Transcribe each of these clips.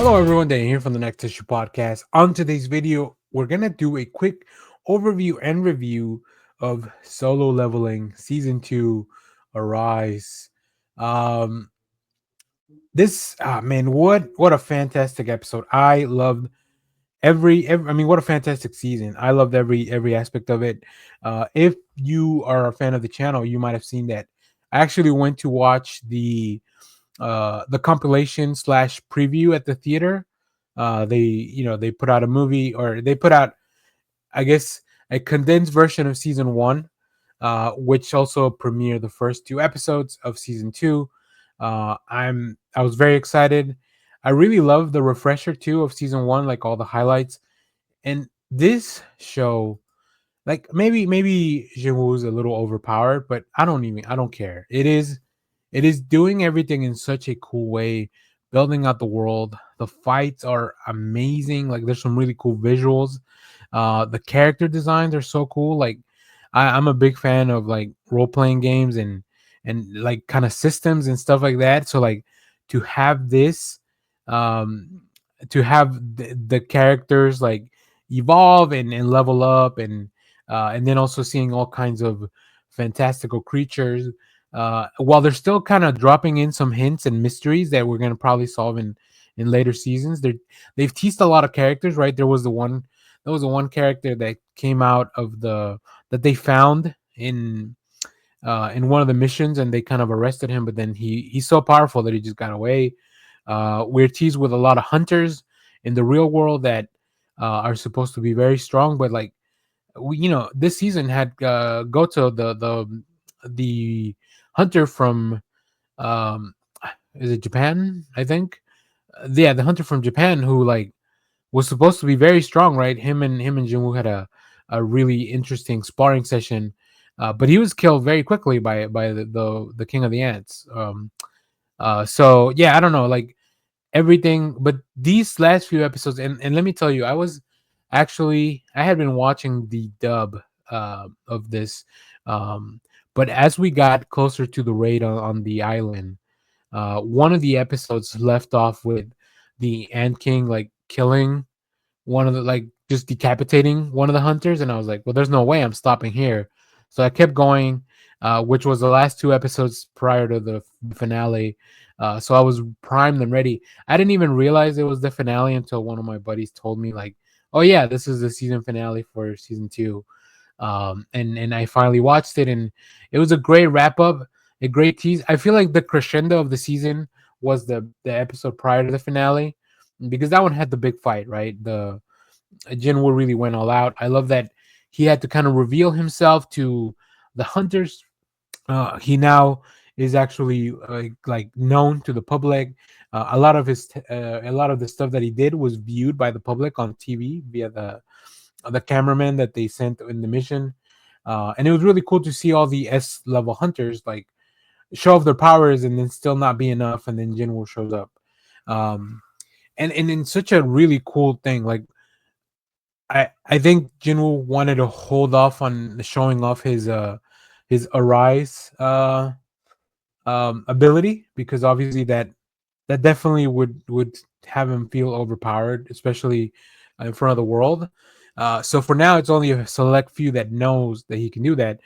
Hello everyone, Dan here from the Next Issue Podcast. On today's video, we're gonna do a quick overview and review of Solo Leveling Season 2 Arise. Um this man, what a fantastic episode. I loved every I mean, what a fantastic season. I loved every aspect of it. If you are a fan of the channel, you might have seen that I actually went to watch the compilation slash preview at the theater. They put out a movie, or they put out, I guess, a condensed version of season one, which also premiered the first two episodes of season two. I was very excited. I really love the refresher too of season one, like all the highlights. And this show, like maybe Jinwoo's a little overpowered, but I don't care. It is doing everything in such a cool way, building out the world. The fights are amazing. Like there's some really cool visuals. The character designs are so cool. Like I'm a big fan of like role playing games and like kind of systems and stuff like that. So like to have this, um, to have the characters like evolve and level up and then also seeing all kinds of fantastical creatures, while they're still kind of dropping in some hints and mysteries that we're going to probably solve in later seasons. They've teased a lot of characters, right? There was the one character that came out of the that they found in one of the missions, and they kind of arrested him, but then he's so powerful that he just got away. We're teased with a lot of hunters in the real world that are supposed to be very strong, but like this season had Goto, the hunter from, um is it Japan, I think. Yeah, the hunter from Japan, who like was supposed to be very strong, right? Him and Jinwoo had a really interesting sparring session, but he was killed very quickly by the king of the ants. So yeah, I don't know, like everything, but these last few episodes, and let me tell you, I had been watching the dub of this, um but as we got closer to the raid on the island, one of the episodes left off with the ant king like killing one of the, like, just decapitating one of the hunters, and I was like, well, there's no way I'm stopping here. So I kept going, which was the last two episodes prior to the finale. So I was primed and ready. I didn't even realize it was the finale until one of my buddies told me, like, oh yeah, this is the season finale for season two. And I finally watched it, and it was a great wrap up, a great tease. I feel like the crescendo of the season was the episode prior to the finale, because that one had the big fight, right? The Jinwoo really went all out. I love that he had to kind of reveal himself to the hunters. He now is actually like known to the public. A lot of the stuff that he did was viewed by the public on TV via the cameraman that they sent in the mission. And it was really cool to see all the S level hunters like show off their powers and then still not be enough, and then Jinwoo shows up. Um, and in such a really cool thing, like I think Jinwoo wanted to hold off on showing off his Arise ability, because obviously that definitely would have him feel overpowered, especially in front of the world. So for now, it's only a select few that knows that he can do that,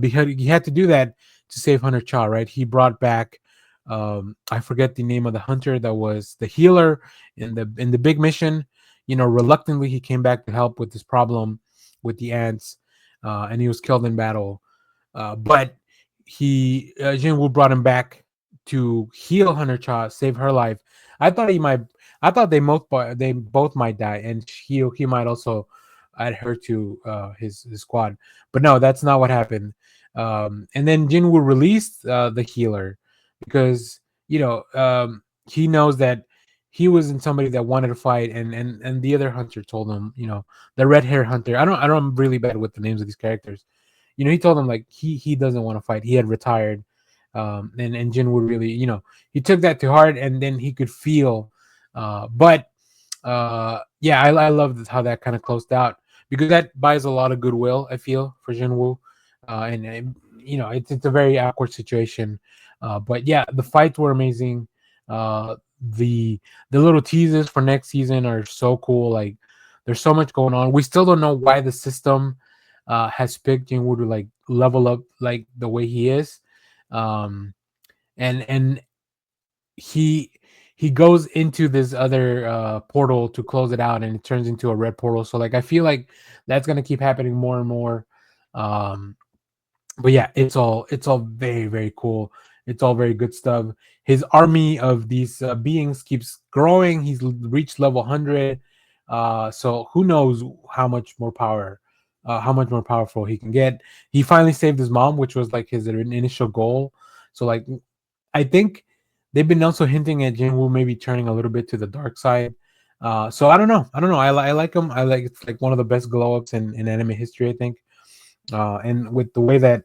because he had to do that to save Hunter Cha, right? He brought back, I forget the name of the hunter that was the healer in the big mission. Reluctantly he came back to help with this problem with the ants, and he was killed in battle. But Jinwoo brought him back to heal Hunter Cha, save her life. I thought he might. I thought they both might die, and he might also add her to his squad. But no, that's not what happened. And then Jinwoo released the healer, because he knows that he wasn't somebody that wanted to fight, and the other hunter told him, the red hair hunter. I'm really bad with the names of these characters. He told him like he doesn't want to fight. He had retired, and Jin would really, he took that to heart, and then he could feel. But yeah, I love how that kind of closed out, because that buys a lot of goodwill, I feel, for Jinwoo, and it's a very awkward situation. But yeah, the fights were amazing. the the little teases for next season are so cool. Like there's so much going on. We still don't know why the system has picked Jinwoo to like level up like the way he is. Um, and he he goes into this other portal to close it out, and it turns into a red portal. So like I feel like that's gonna keep happening more and more. Um, but yeah, it's all very very cool. It's all very good stuff. His army of these beings keeps growing. He's reached level 100. So who knows how much more powerful he can get. He finally saved his mom, which was like his initial goal. So like I think they've been also hinting at Jinwoo maybe turning a little bit to the dark side. So I don't know. I don't know. I like him. I like it's like one of the best glow ups in anime history, I think. And with the way that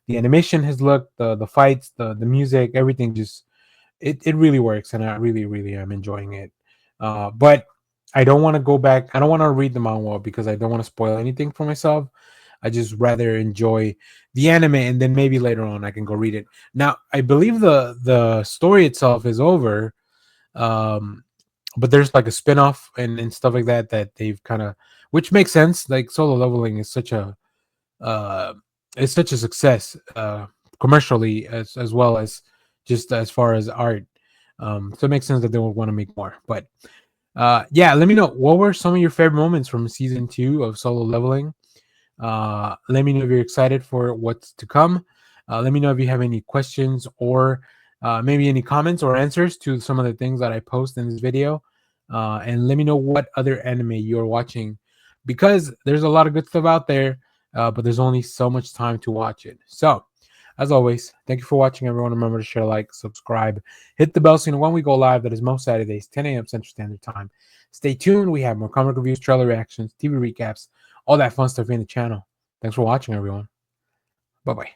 the animation has looked, the fights, the music, everything just it really works, and I really really am enjoying it. But I don't want to go back. I don't want to read the manhwa because I don't want to spoil anything for myself. I just rather enjoy the anime, and then maybe later on I can go read it. Now I believe the story itself is over, um, but there's like a spin-off and stuff like that that they've kind of, which makes sense. Like Solo Leveling uh, is such a success commercially as well as just as far as art. So it makes sense that they would want to make more. But yeah, let me know what were some of your favorite moments from season 2 of Solo Leveling. Let me know if you're excited for what's to come. Let me know if you have any questions or maybe any comments or answers to some of the things that I post in this video. And let me know what other anime you're watching, because there's a lot of good stuff out there, but there's only so much time to watch it. So, as always, thank you for watching, everyone. Remember to share, like, subscribe, hit the bell so you know when we go live. That is most Saturdays, 10 a.m. Central Standard Time. Stay tuned. We have more comic reviews, trailer reactions, TV recaps, all that fun stuff in the channel. Thanks for watching, everyone. Bye bye.